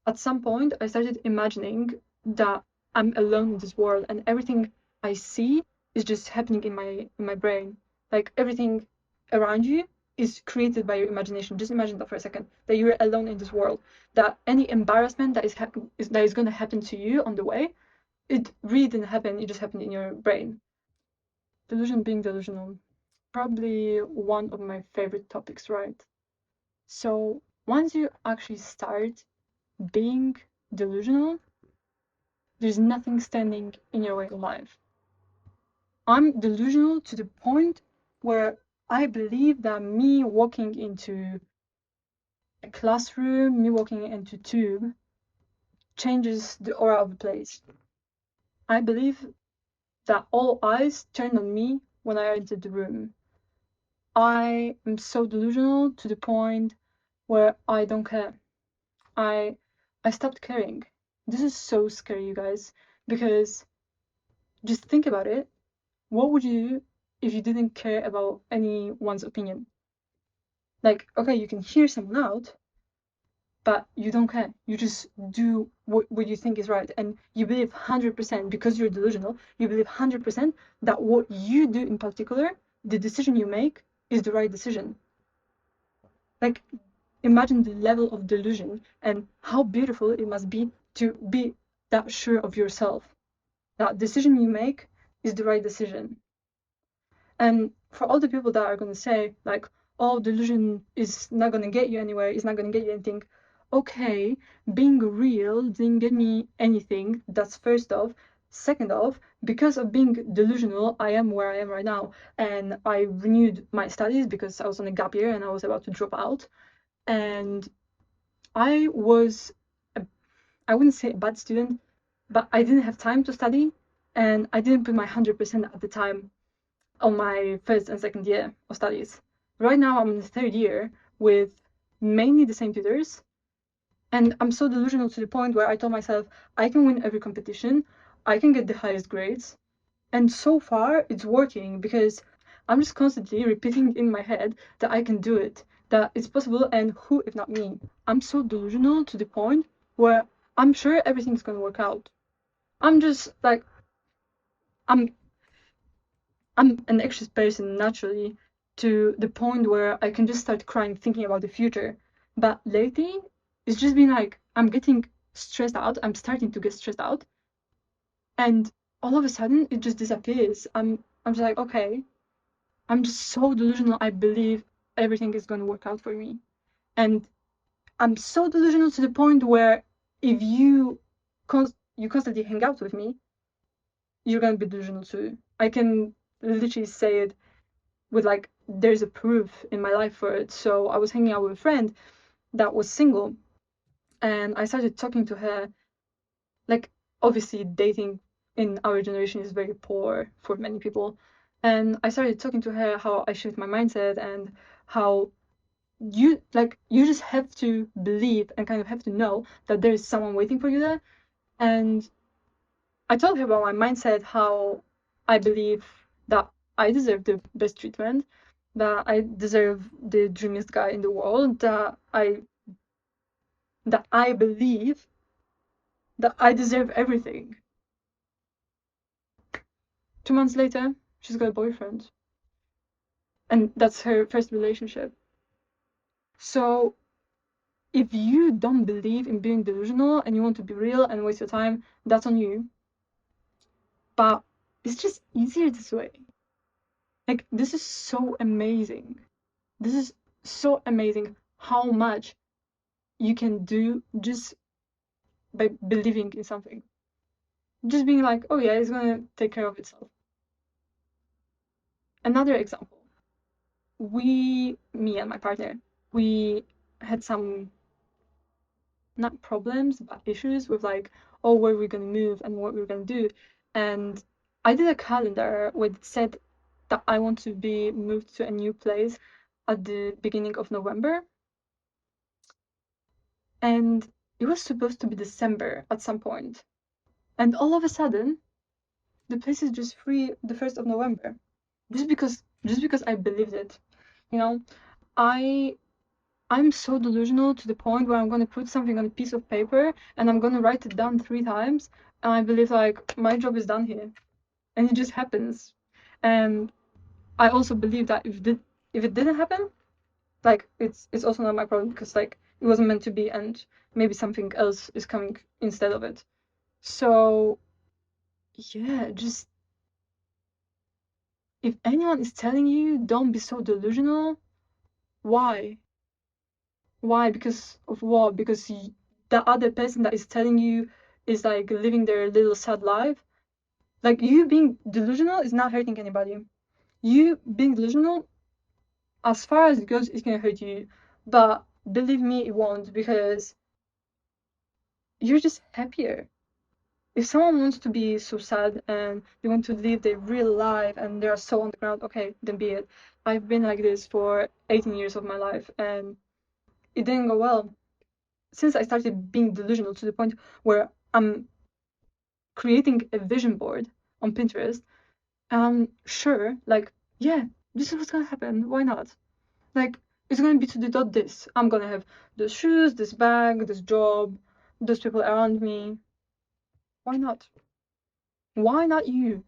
at some point I started imagining that I'm alone in this world and everything I see is just happening in my brain. Like everything around you is created by your imagination. Just imagine that for a second, that you're alone in this world, that any embarrassment that is going to happen to you on the way, it really didn't happen, it just happened in your brain. Delusion being delusional, probably one of my favorite topics, right? So once you actually start being delusional, there's nothing standing in your way in life. I'm delusional to the point where I believe that me walking into a classroom, me walking into tube, changes the aura of the place. I believe that all eyes turn on me when I enter the room. I am so delusional to the point where I don't care. I stopped caring. This is so scary, you guys, because just think about it. What would you do if you didn't care about anyone's opinion? Like, okay, you can hear someone out, but you don't care. You just do what you think is right. And you believe 100%, because you're delusional, you believe 100% that what you do in particular, the decision you make, is the right decision. Like, imagine the level of delusion and how beautiful it must be to be that sure of yourself. That decision you make is the right decision. And for all the people that are going to say, like, oh, delusion is not going to get you anywhere, it's not going to get you anything. Okay, being real didn't get me anything. That's first off. Second off, because of being delusional, I am where I am right now. And I renewed my studies because I was on a gap year and I was about to drop out. And I was, I wouldn't say a bad student, but I didn't have time to study. And I didn't put my 100% at the time on my first and second year of studies. Right now, I'm in the third year with mainly the same tutors. And I'm so delusional to the point where I told myself, I can win every competition, I can get the highest grades. And so far, it's working because I'm just constantly repeating in my head that I can do it, that it's possible, and who if not me? I'm so delusional to the point where I'm sure everything's gonna work out. I'm just like, I'm I'm an anxious person naturally, to the point where I can just start crying thinking about the future. But lately, it's just been like I'm getting stressed out. I'm starting to get stressed out, and all of a sudden it just disappears. I'm just like, okay, I'm just so delusional. I believe everything is going to work out for me, and I'm so delusional to the point where if you constantly hang out with me, you're gonna be delusional too. I can literally say it with like there's a proof in my life for it. So I was hanging out with a friend that was single, and I started talking to her. Like, obviously dating in our generation is very poor for many people, and I started talking to her how I shift my mindset and how you just have to believe and kind of have to know that there is someone waiting for you there. And I told her about my mindset, how I believe that I deserve the best treatment, that I deserve the dreamiest guy in the world, that I believe that I deserve everything. 2 months later, she's got a boyfriend, and that's her first relationship. So if you don't believe in being delusional and you want to be real and waste your time, that's on you. But it's just easier this way. Like, this is so amazing. This is so amazing how much you can do just by believing in something. Just being like, oh yeah, it's gonna take care of itself. Another example, me and my partner, we had some, not problems, but issues with like, oh, where we're gonna move and what we're gonna do. And I did a calendar where it said that I want to be moved to a new place at the beginning of November. And it was supposed to be December at some point. And all of a sudden, the place is just free the 1st of November. Just because I believed it. You know, I I'm so delusional to the point where I'm going to put something on a piece of paper and I'm going to write it down 3 times, and I believe like my job is done here, and it just happens. And I also believe that if it didn't happen, like it's also not my problem, because like it wasn't meant to be, and maybe something else is coming instead of it. So yeah, just if anyone is telling you don't be so delusional, why? Why? Because of what? Because the other person that is telling you is like living their little sad life. Like, you being delusional is not hurting anybody. You being delusional, as far as it goes, it's gonna hurt you. But believe me, it won't, because you're just happier. If someone wants to be so sad and they want to live their real life and they're so on the ground, okay, then be it. I've been like this for 18 years of my life and it didn't go well. Since I started being delusional to the point where I'm creating a vision board on Pinterest, I'm sure, like, yeah, this is what's gonna happen. Why not? Like, it's gonna be to the dot this. I'm gonna have those shoes, this bag, this job, those people around me. Why not? Why not you?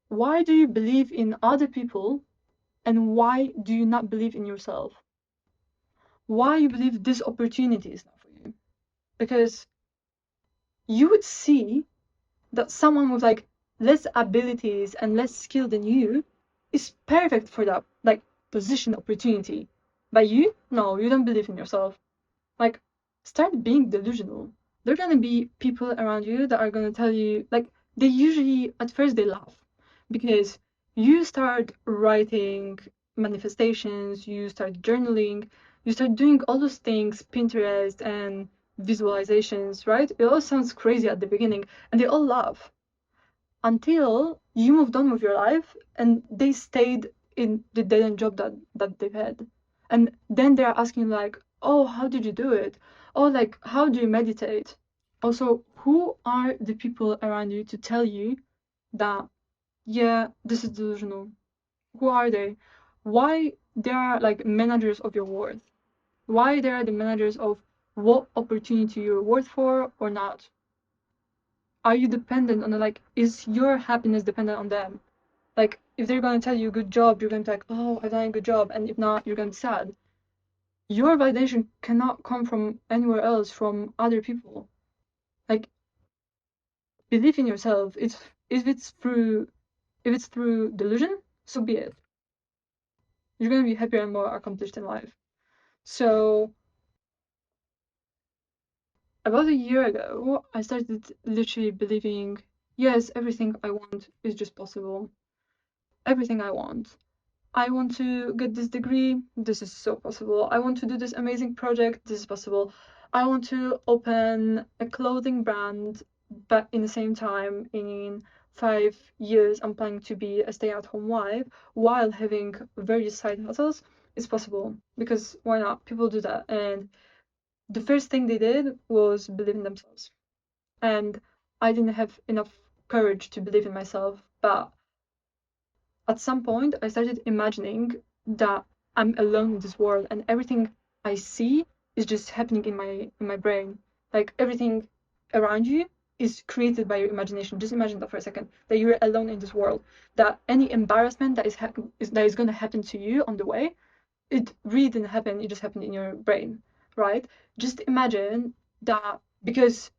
Why do you believe in other people, and why do you not believe in yourself? Why you believe this opportunity is not for you? Because you would see that someone with like less abilities and less skill than you is perfect for that like position opportunity. But you, no, you don't believe in yourself. Like, start being delusional. There are gonna be people around you that are gonna tell you, like, they usually at first they laugh because you start writing manifestations, you start journaling, you start doing all those things, Pinterest and visualizations, right? It all sounds crazy at the beginning and they all laugh until you moved on with your life and they stayed in the dead end job that they've had. And then they're asking like, oh, how did you do it? Oh, like, how do you meditate? Also, who are the people around you to tell you that, yeah, this is delusional? Who are they? Why they are like managers of your worth? Why they are the managers of what opportunity you're worth for or not? Are you dependent on like, is your happiness dependent on them? Like, if they're going to tell you good job, you're going to be like, oh, I've done a good job, and if not, you're going to be sad. Your validation cannot come from anywhere else, from other people. Like, believe in yourself. If it's through delusion, so be it. You're going to be happier and more accomplished in life. So about a year ago, I started literally believing, yes, everything I want is just possible. Everything I want to get this degree, this is so possible. I want to do this amazing project, this is possible. I want to open a clothing brand, but in the same time, in 5 years, I'm planning to be a stay-at-home wife while having various side hustles. It's possible, because why not? People do that. And the first thing they did was believe in themselves. And I didn't have enough courage to believe in myself, but at some point I started imagining that I'm alone in this world and everything I see is just happening in my brain. Like, everything around you is created by your imagination. Just imagine that for a second, that you're alone in this world, that any embarrassment that is going to happen to you on the way, it really didn't happen, it just happened in your brain, right? Just imagine that, because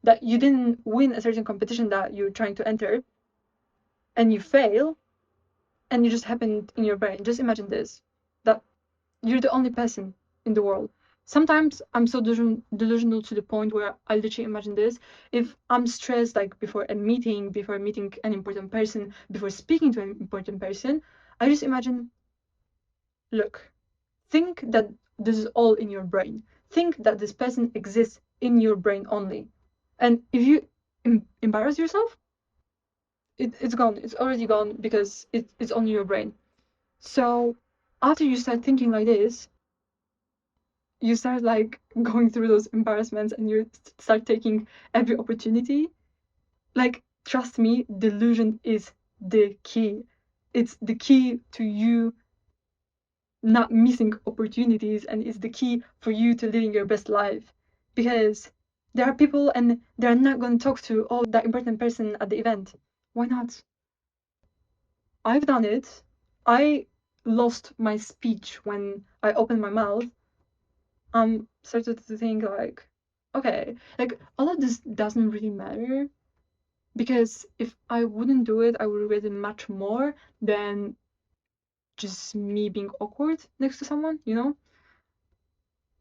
that you didn't win a certain competition that you're trying to enter and you fail, and it just happened in your brain. Just imagine this, that you're the only person in the world. Sometimes I'm so delusional to the point where I literally imagine this. If I'm stressed, like before meeting an important person, before speaking to an important person, I just imagine, look, think that this is all in your brain. Think that this person exists in your brain only. And if you embarrass yourself, it's gone. It's already gone, because it's only your brain. So after you start thinking like this, you start like going through those embarrassments and you start taking every opportunity. Like, trust me, delusion is the key. It's the key to you not missing opportunities, and is the key for you to living your best life. Because there are people and they're not going to talk to that important person at the event. Why not? I've done it. I lost my speech when I opened my mouth. Started to think like, okay, like all of this doesn't really matter, because if I wouldn't do it, I would regret it much more than just me being awkward next to someone, you know?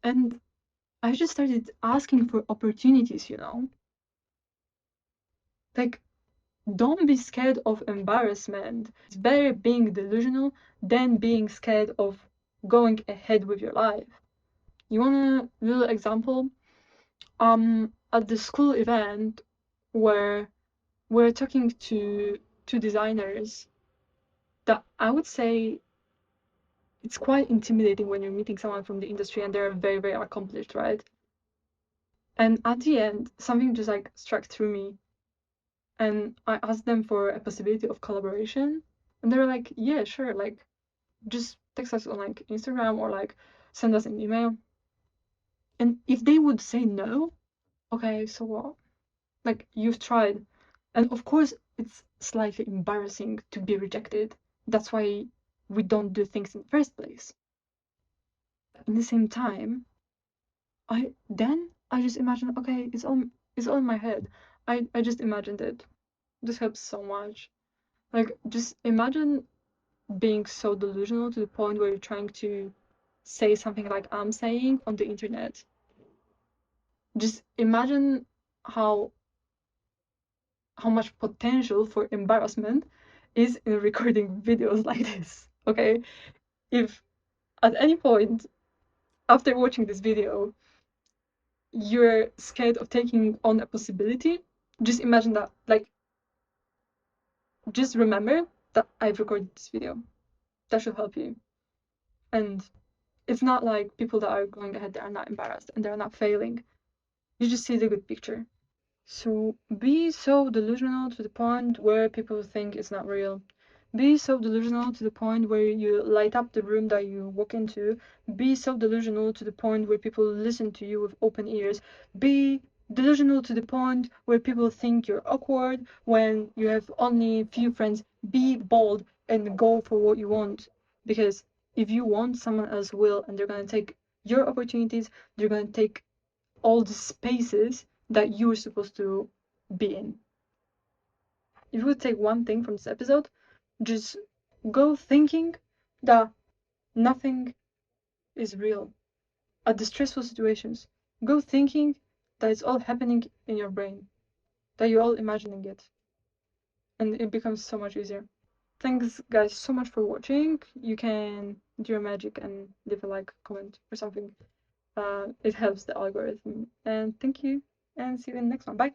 And I just started asking for opportunities, you know? Like, don't be scared of embarrassment. It's better being delusional than being scared of going ahead with your life. You want a little example? At the school event where we're talking to two designers, that I would say it's quite intimidating when you're meeting someone from the industry and they're very, very accomplished, right? And at the end, something just like struck through me, and I asked them for a possibility of collaboration, and they were like, yeah, sure, like just text us on like Instagram or like send us an email. And if they would say no, okay, so what? Like, you've tried. And of course, it's slightly embarrassing to be rejected. That's why we don't do things in the first place. At the same time, I just imagine, okay, it's all in my head. I just imagined it. This helps so much. Like, just imagine being so delusional to the point where you're trying to say something like I'm saying on the internet. Just imagine how much potential for embarrassment is in recording videos like this. Okay, if at any point after watching this video you're scared of taking on a possibility, just imagine that. Like, just remember that I've recorded this video. That should help you. And it's not like people that are going ahead, they are not embarrassed and they're not failing. You just see the good picture. So be so delusional to the point where people think it's not real. Be so delusional to the point where you light up the room that you walk into. Be so delusional to the point where people listen to you with open ears. Be delusional to the point where people think you're awkward when you have only few friends. Be bold and go for what you want. Because if you want, someone else will, and they're going to take your opportunities, they're going to take all the spaces that you're supposed to be in. If you would take one thing from this episode, just go thinking that nothing is real. At the stressful situations, go thinking that it's all happening in your brain, that you're all imagining it, and it becomes so much easier. Thanks guys so much for watching. You can do your magic and leave a like, comment or something. It helps the algorithm. And thank you, and see you in the next one. Bye.